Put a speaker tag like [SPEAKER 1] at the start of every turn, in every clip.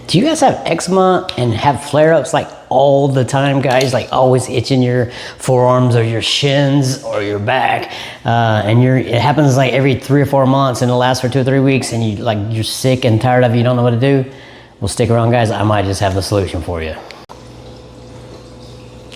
[SPEAKER 1] Do you guys have eczema and have flare-ups like all the time, guys? Like always itching your forearms or your shins or your back, and it happens like every 3 or 4 months, and it lasts for 2 or 3 weeks, and you're sick and tired of it, you don't know what to do? Well, stick around, guys. I might just have the solution for you.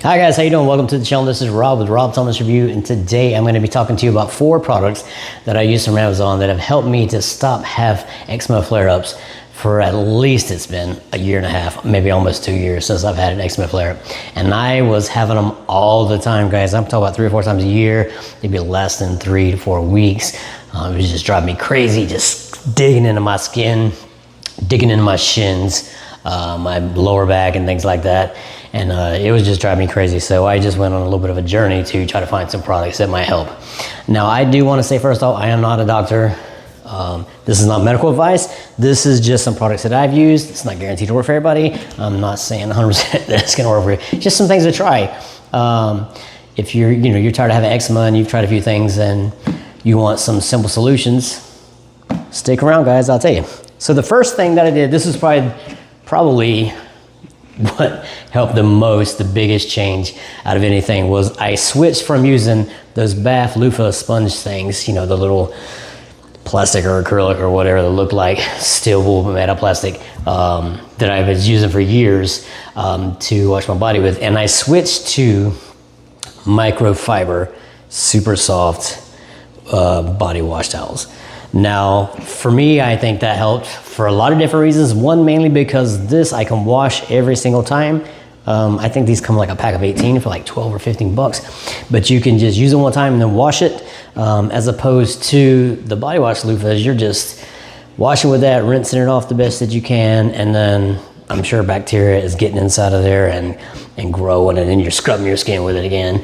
[SPEAKER 1] Hi guys, how you doing? Welcome to the channel. This is Rob with Rob Thomas Review, and today I'm going to be talking to you about 4 products that I use from Amazon that have helped me to stop have eczema flare-ups for at least it's been a year and a half, maybe almost 2 years since I've had an eczema flare-up. And I was having them all the time, guys. I'm talking about 3 or 4 times a year, maybe less than 3 to 4 weeks. It was just driving me crazy, just digging into my skin, digging into my shins, my lower back and things like that. And it was just driving me crazy. So I just went on a little bit of a journey to try to find some products that might help. Now, I do want to say first off, I am not a doctor. This is not medical advice. This is just some products that I've used. It's not guaranteed to work for everybody. I'm not saying 100% that it's going to work for you. Just some things to try. If you're tired of having eczema and you've tried a few things and you want some simple solutions, stick around, guys. I'll tell you. So the first thing that I did, this is probably what helped the most, the biggest change out of anything, was I switched from using those bath loofah sponge things, the little plastic or acrylic or whatever that looked like steel wool made out of plastic, that I was using for years to wash my body with, and I switched to microfiber, super soft body wash towels. Now, for me, I think that helped for a lot of different reasons. One, mainly because this I can wash every single time. I think these come like a pack of 18 for like 12 or 15 bucks, but you can just use it one time and then wash it, as opposed to the body wash loofahs. You're just washing with that, rinsing it off the best that you can, and then I'm sure bacteria is getting inside of there and growing, and then you're scrubbing your skin with it again.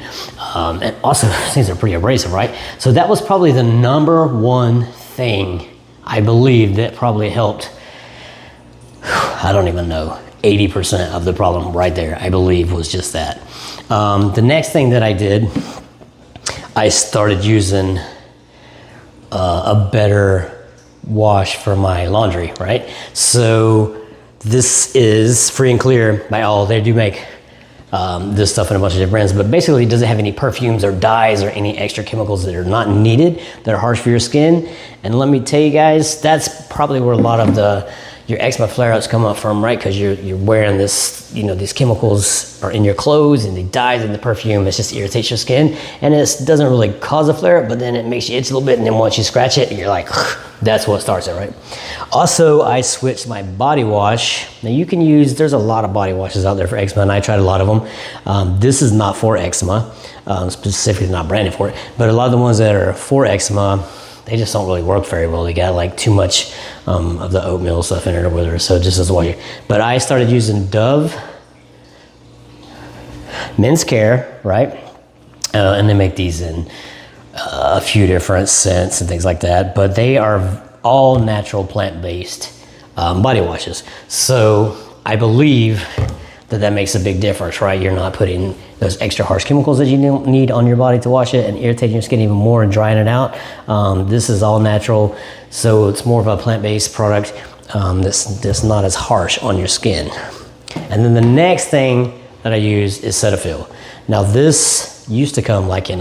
[SPEAKER 1] And also, things are pretty abrasive, right? So that was probably the #1 thing I believe that probably helped. I don't even know. 80% of the problem right there, I believe, was just that. The next thing that I did, I started using a better wash for my laundry, right? So this is Free and Clear by All. They do make this stuff in a bunch of different brands, but basically it doesn't have any perfumes or dyes or any extra chemicals that are not needed, that are harsh for your skin. And let me tell you guys, that's probably where a lot of your eczema flare-ups come up from, right? Because you're wearing this, these chemicals are in your clothes, and the dyes and the perfume, it just irritates your skin, and it doesn't really cause a flare-up, but then it makes you itch a little bit, and then once you scratch it, you're like, that's what starts it, right? Also, I switched my body wash. Now you can use, there's a lot of body washes out there for eczema, and I tried a lot of them. This is not for eczema, specifically not branded for it, but a lot of the ones that are for eczema, they just don't really work very well. They got like too much of the oatmeal stuff in it or whatever, so it just doesn't work. But I started using Dove Men's Care, right? And they make these in a few different scents and things like that, but they are all natural plant-based body washes. So I believe that makes a big difference, right? You're not putting those extra harsh chemicals that you don't need on your body to wash it and irritating your skin even more and drying it out. This is all natural, so it's more of a plant-based product that's not as harsh on your skin. And then the next thing that I use is Cetaphil. Now this used to come like in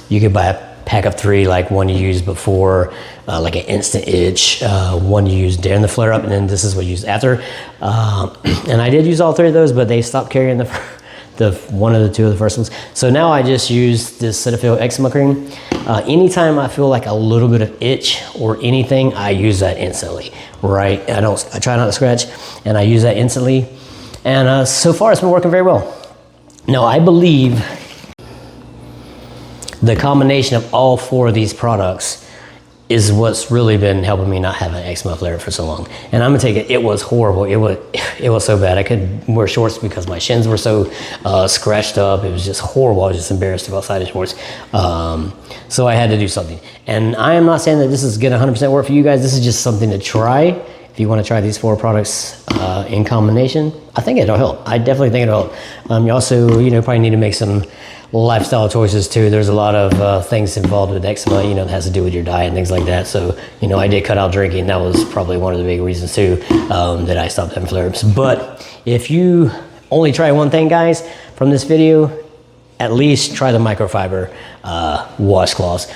[SPEAKER 1] you could buy a pack of 3, like one you used before, like an instant itch, one you used during the flare up, and then this is what you used after. And I did use all 3 of those, but they stopped carrying the 1 or 2 of the first ones. So now I just use this Cetaphil eczema cream. Anytime I feel like a little bit of itch or anything, I use that instantly, right? I try not to scratch, and I use that instantly. And so far it's been working very well. Now I believe the combination of all 4 of these products is what's really been helping me not have an eczema flare for so long. And I'm gonna take it, it was horrible. It was so bad. I couldn't wear shorts because my shins were so scratched up. It was just horrible. I was just embarrassed to go outside in shorts. So I had to do something. And I am not saying that this is gonna 100% work for you guys. This is just something to try. If you wanna try these 4 products in combination, I think it'll help. I definitely think it'll help. You also, probably need to make some lifestyle choices too. There's a lot of things involved with eczema, you know, that has to do with your diet and things like that. So, you know, I did cut out drinking. That was probably one of the big reasons too, that I stopped having flare-ups. But if you only try one thing, guys, from this video, at least try the microfiber washcloths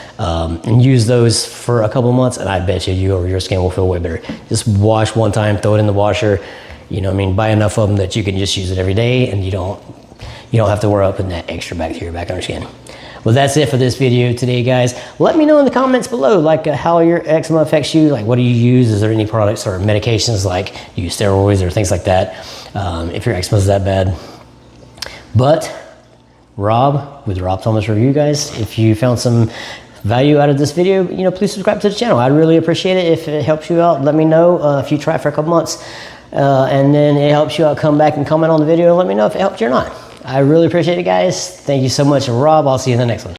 [SPEAKER 1] and use those for a couple of months, and I bet you your skin will feel way better. Just wash one time, throw it in the washer. You know what I mean? Buy enough of them that you can just use it every day, and you don't have to worry about putting that extra bacteria back on your skin. Well, that's it for this video today, guys. Let me know in the comments below, like how your eczema affects you. Like, what do you use? Is there any products or medications, like you use steroids or things like that, if your eczema is that bad? But Rob with Rob Thomas Review, guys, if you found some value out of this video, you know, please subscribe to the channel. I'd really appreciate it. If it helps you out, let me know. If you try it for a couple months and then it helps you out, come back and comment on the video and let me know if it helped you or not. I really appreciate it, guys. Thank you so much, Rob. I'll see you in the next one.